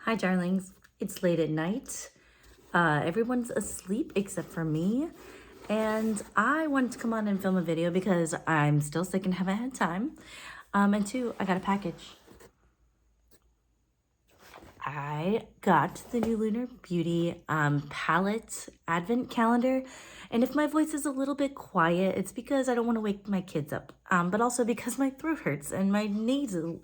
Hi, darlings. It's late at night. Everyone's asleep except for me. And I wanted to come on and film a video because I'm still sick and haven't had time. And two, I got a package. I got the new Lunar Beauty palette advent calendar. And if my voice is a little bit quiet, it's because I don't want to wake my kids up. But also because my throat hurts and my nasal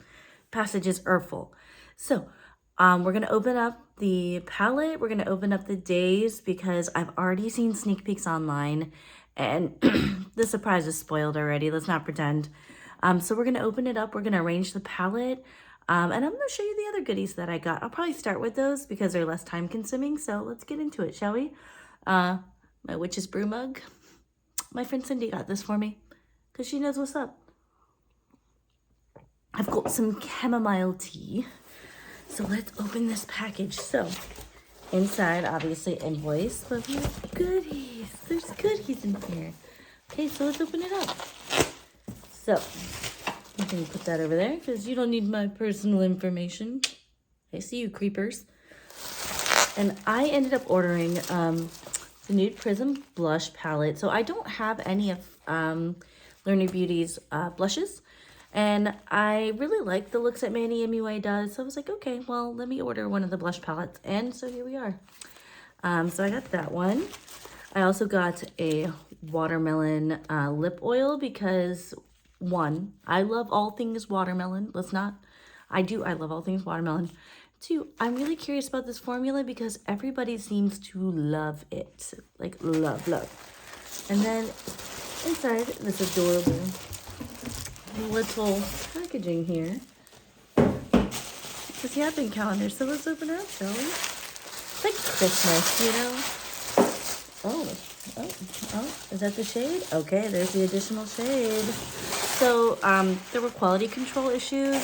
passages are full. So we're going to open up the palette. We're going to open up the days because I've already seen sneak peeks online and the surprise is spoiled already. Let's not pretend. So we're going to open it up. We're going to arrange the palette. And I'm going to show you the other goodies that I got. I'll probably start with those because they're less time consuming. So let's get into it, shall we? My witch's brew mug. My friend Cindy got this for me because she knows what's up. I've got some chamomile tea. So let's open this package. So inside, obviously, invoice, but we have goodies. There's goodies in here. Okay, so let's open it up. So you can put that over there because you don't need my personal information. I see you, creepers. And I ended up ordering the Nude Prism blush palette. So I don't have any of Lunar Beauty's blushes. And I really like the looks that Manny MUA does. So I was like, okay, well, let me order one of the blush palettes. And so here we are. So I got that one. I also got a watermelon lip oil because, one, I love all things watermelon. I love all things watermelon. Two, I'm really curious about this formula because everybody seems to love it. Like, love. And then inside this adorable little packaging here. It's the advent calendar, so let's open it up, shall we? It's like Christmas, you know? Oh, is that the shade? Okay, there's the additional shade. So, there were quality control issues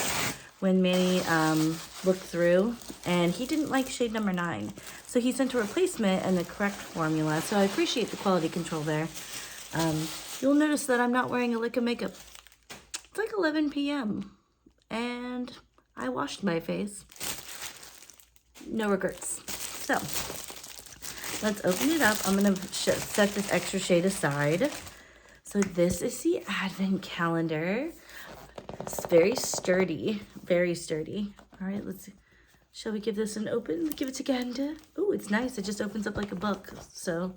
when Manny looked through, and he didn't like shade number 9. So he sent a replacement and the correct formula. So I appreciate the quality control there. You'll notice that I'm not wearing a lick of makeup. It's like 11 p.m. and I washed my face. No regrets. So let's open it up. I'm going to set this extra shade aside. So this is the advent calendar. It's very sturdy. Very sturdy. All right, let's see. Shall we give this an open? Give it to Ganda. Oh, it's nice. It just opens up like a book. So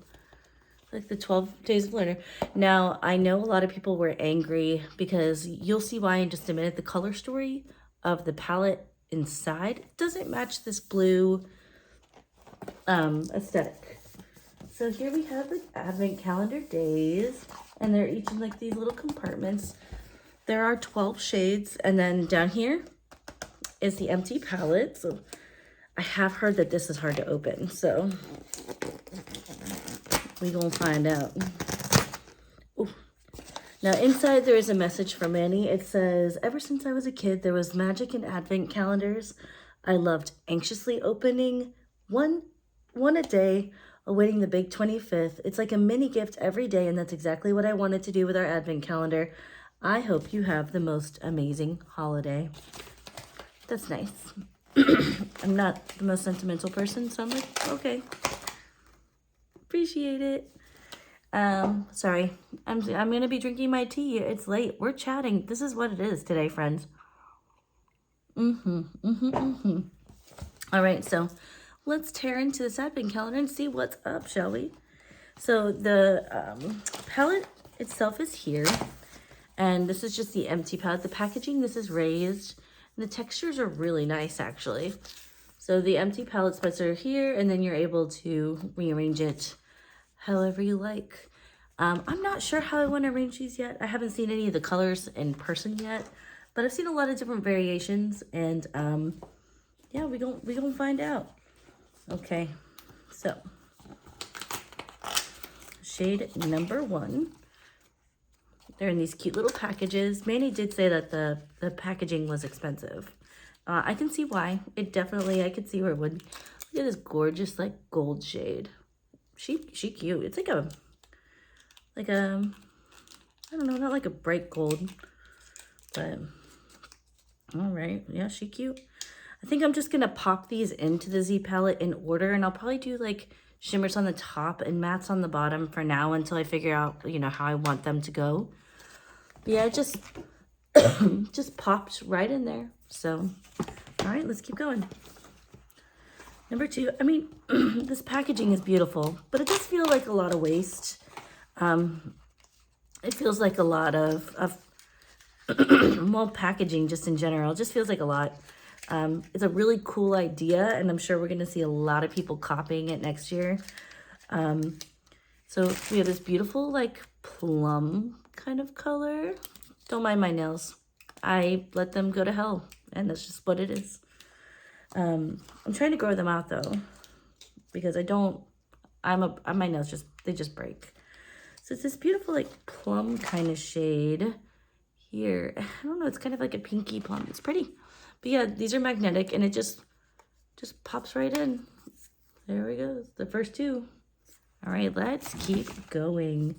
like the 12 Days of Lunar. Now, I know a lot of people were angry because you'll see why in just a minute. The color story of the palette inside doesn't match this blue aesthetic. So here we have the advent calendar days, and they're each in like these little compartments. There are 12 shades, and then down here is the empty palette. So I have heard that this is hard to open, so we gonna find out. Ooh. Now inside there is a message from Manny. It says, ever since I was a kid, there was magic in advent calendars. I loved anxiously opening one a day, awaiting the big 25th. It's like a mini gift every day, and that's exactly what I wanted to do with our advent calendar. I hope you have the most amazing holiday. That's nice. I'm not the most sentimental person, so I'm like, okay. Appreciate it. Sorry. I'm gonna be drinking my tea. It's late. We're chatting. This is what it is today, friends. All right, so let's tear into this advent calendar and see what's up, shall we? So the palette itself is here, and this is just the empty palette. The packaging, this is raised, and the textures are really nice, actually. So the empty palette spots are here, and then you're able to rearrange it however you like. I'm not sure how I want to arrange these yet. I haven't seen any of the colors in person yet, but I've seen a lot of different variations, and yeah, we gonna find out. Okay, so shade number 1. They're in these cute little packages. Manny did say that the packaging was expensive. I can see why. I could see where it would. Look at this gorgeous like gold shade. She cute. It's like a I don't know, not like a bright gold, but all right. Yeah, she cute. I think I'm just gonna pop these into the Z palette in order, and I'll probably do like shimmers on the top and mattes on the bottom for now until I figure out, you know, how I want them to go. But yeah, just popped right in there. So, all right, let's keep going. Number 2, I mean, this packaging is beautiful, but it does feel like a lot of waste. It feels like a lot of well, packaging just in general, just feels like a lot. It's a really cool idea, and I'm sure we're going to see a lot of people copying it next year. So we have this beautiful, like, plum kind of color. Don't mind my nails. I let them go to hell, and that's just what it is. I'm trying to grow them out, though, because my nails they just break. So it's this beautiful, like, plum kind of shade here. I don't know, it's kind of like a pinky plum. It's pretty. But yeah, these are magnetic, and it just pops right in. There we go. The first 2. All right, let's keep going.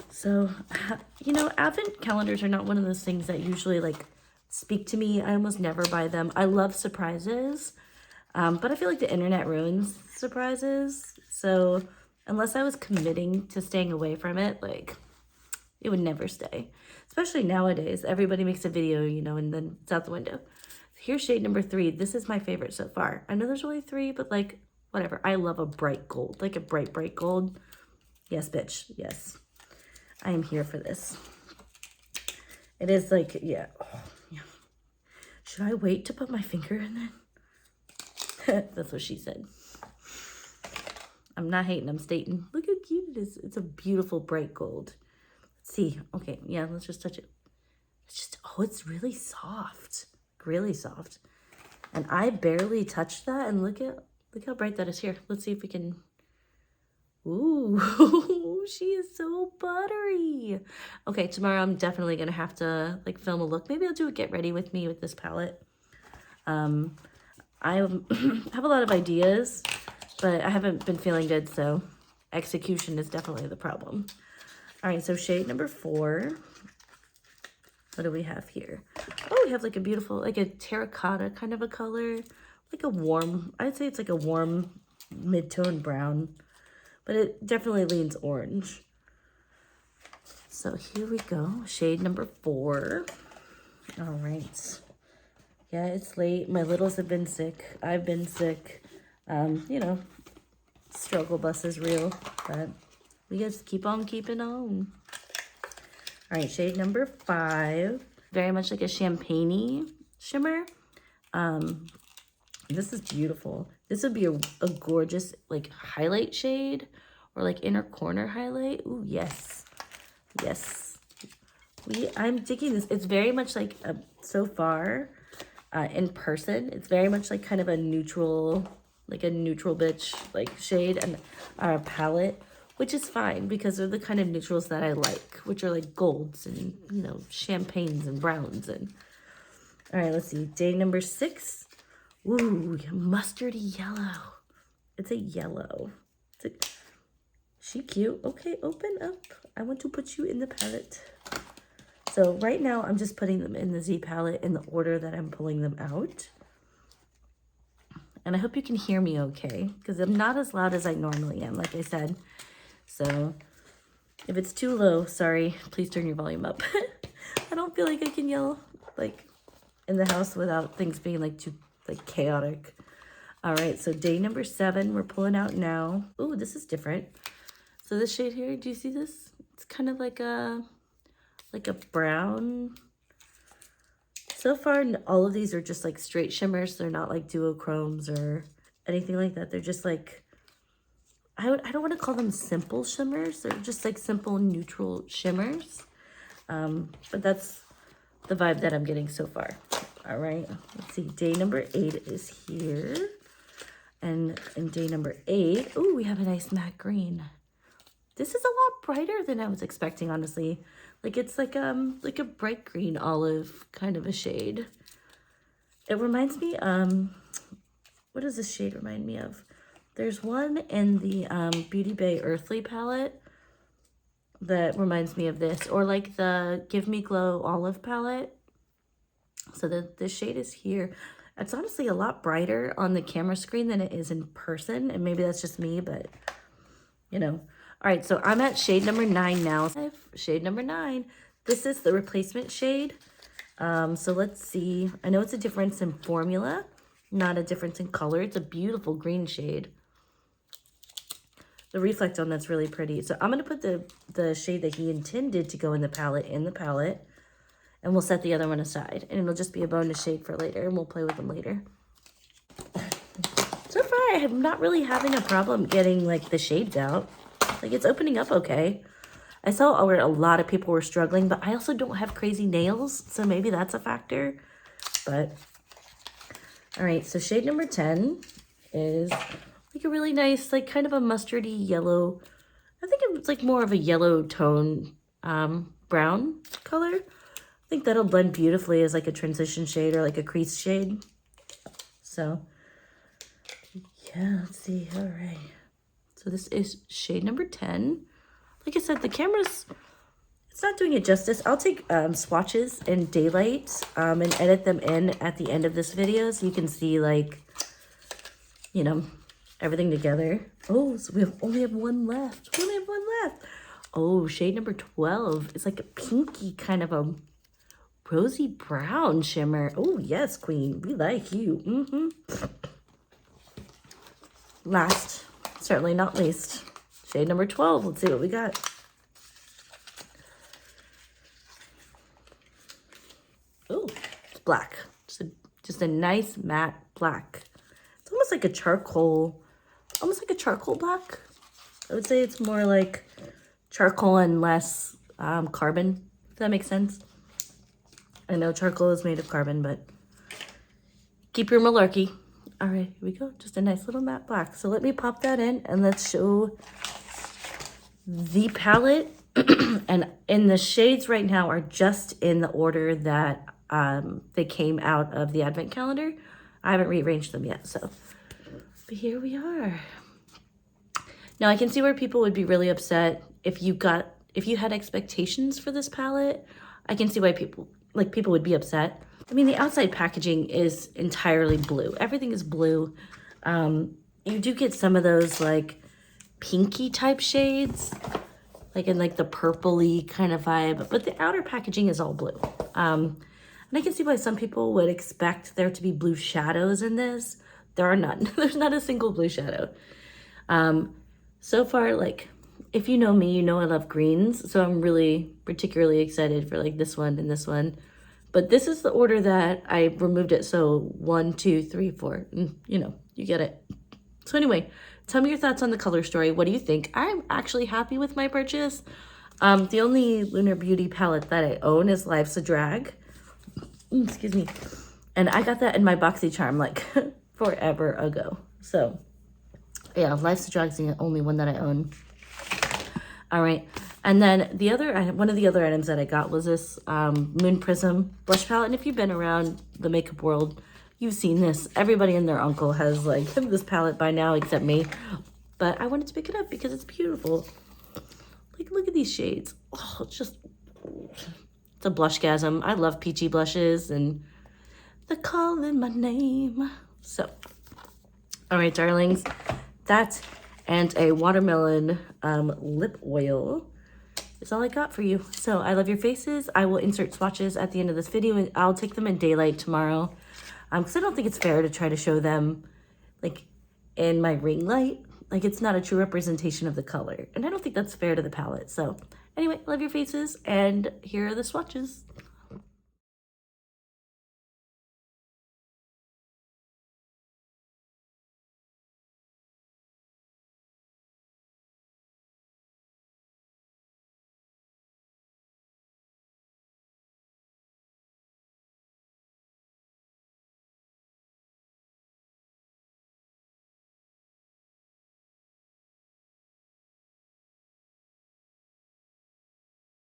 So, you know, advent calendars are not one of those things that usually, like, speak to me. I almost never buy them. I love surprises, but I feel like the internet ruins surprises. So unless I was committing to staying away from it, like, it would never stay. Especially nowadays, everybody makes a video, you know, and then it's out the window. Here's shade number 3. This is my favorite so far. I know there's only 3, but like, whatever. I love a bright gold, like a bright, bright gold. Yes, bitch. Yes. I am here for this. It is like, yeah. Oh, yeah. Should I wait to put my finger in it? That's what she said. I'm not hating, I'm stating. Look how cute it is. It's a beautiful bright gold. Let's see. Okay, yeah, let's just touch it. It's just, oh, it's really soft. Really soft. And I barely touched that, and look how bright that is here. Let's see if we can. Ooh, she is so buttery. Okay, tomorrow I'm definitely gonna have to like film a look. Maybe I'll do a get ready with me with this palette. I have a lot of ideas, but I haven't been feeling good, so execution is definitely the problem. All right, so shade number 4. What do we have here? Oh, we have like a beautiful, like a terracotta kind of a color. Like a warm, I'd say it's like a warm mid-tone brown, but it definitely leans orange. So here we go, shade number 4. All right. Yeah, it's late. My littles have been sick. I've been sick. You know, struggle bus is real, but we just keep on keeping on. All right, shade number 5. Very much like a champagne-y shimmer. This is beautiful. This would be a gorgeous like highlight shade or like inner corner highlight. Ooh, yes. Yes. I'm digging this. It's very much like so far in person, it's very much like kind of a neutral, like a neutral bitch like shade and palette, which is fine because they're the kind of neutrals that I like, which are like golds and, you know, champagnes and browns. And all right, let's see, day number 6. Ooh, mustardy yellow. It's a yellow. She cute. Okay, open up. I want to put you in the palette. So right now I'm just putting them in the Z palette in the order that I'm pulling them out. And I hope you can hear me okay, because I'm not as loud as I normally am, like I said. So if it's too low, sorry, please turn your volume up. I don't feel like I can yell like in the house without things being like too like chaotic. All right, so day number 7, we're pulling out now. Ooh, this is different. So this shade here, do you see this? It's kind of like a brown. So far, all of these are just like straight shimmers. They're not like duochromes or anything like that. They're just like, I don't want to call them simple shimmers. They're just like simple neutral shimmers. But that's the vibe that I'm getting so far. All right, let's see. Day number 8 is here. And in day number 8, ooh, we have a nice matte green. This is a lot brighter than I was expecting, honestly. Like it's like a bright green olive kind of a shade. It reminds me, what does this shade remind me of? There's one in the Beauty Bay Earthly palette that reminds me of this, or like the Give Me Glow Olive palette. So this shade is here. It's honestly a lot brighter on the camera screen than it is in person. And maybe that's just me, but you know. All right, so I'm at shade number 9 now. Shade number 9. This is the replacement shade. So let's see. I know it's a difference in formula, not a difference in color. It's a beautiful green shade. The reflect on that's really pretty. So I'm going to put the shade that he intended to go in the palette, and we'll set the other one aside. And it'll just be a bonus shade for later, and we'll play with them later. So far, I'm not really having a problem getting, like, the shades out. Like, it's opening up okay. I saw where a lot of people were struggling, but I also don't have crazy nails, so maybe that's a factor. But, all right, so shade number 10 is, like, a really nice, like, kind of a mustardy yellow. I think it's, like, more of a yellow tone brown color. I think that'll blend beautifully as, like, a transition shade or, like, a crease shade. So, yeah, let's see. All right. So this is shade number 10. Like I said, the camera's, it's not doing it justice. I'll take swatches in daylight and edit them in at the end of this video so you can see, like, you know, everything together. Oh, so we only have one left. We only have one left. Oh, shade number 12. It's like a pinky kind of a rosy brown shimmer. Oh, yes, queen. We like you. Last, certainly not least, shade number 12. Let's see what we got. Oh, it's black. Just a nice matte black. It's almost like a charcoal, black. I would say it's more like charcoal and less carbon, if that makes sense. I know charcoal is made of carbon, but keep your malarkey. All right, here we go. Just a nice little matte black. So let me pop that in and let's show the palette. And in the shades right now are just in the order that they came out of the advent calendar. I haven't rearranged them yet, so. But here we are. Now I can see where people would be really upset if you had expectations for this palette. I can see why people would be upset. I mean, the outside packaging is entirely blue. Everything is blue. You do get some of those, like, pinky type shades, like in, like, the purpley kind of vibe. But the outer packaging is all blue. And I can see why some people would expect there to be blue shadows in this. There are none. There's not a single blue shadow. So far, like, if you know me, you know I love greens. So I'm really particularly excited for, like, this one and this one. But this is the order that I removed it. So 1, 2, 3, 4, you know, you get it. So anyway, tell me your thoughts on the color story. What do you think? I'm actually happy with my purchase. The only Lunar Beauty palette that I own is Life's a Drag. Excuse me. And I got that in my BoxyCharm like forever ago. So yeah, Life's a Drag is the only one that I own. All right. And then one of the other items that I got was this Moon Prism blush palette. And if you've been around the makeup world, you've seen this. Everybody and their uncle has, like, this palette by now except me. But I wanted to pick it up because it's beautiful. Like, look at these shades. Oh, it's a blushgasm. I love peachy blushes and they're calling my name. So, all right, darlings. That and a watermelon lip oil is all I got for you. So I love your faces. I will insert swatches at the end of this video and I'll take them in daylight tomorrow. Because I don't think it's fair to try to show them, like, in my ring light. Like, it's not a true representation of the color. And I don't think that's fair to the palette. So anyway, love your faces and here are the swatches.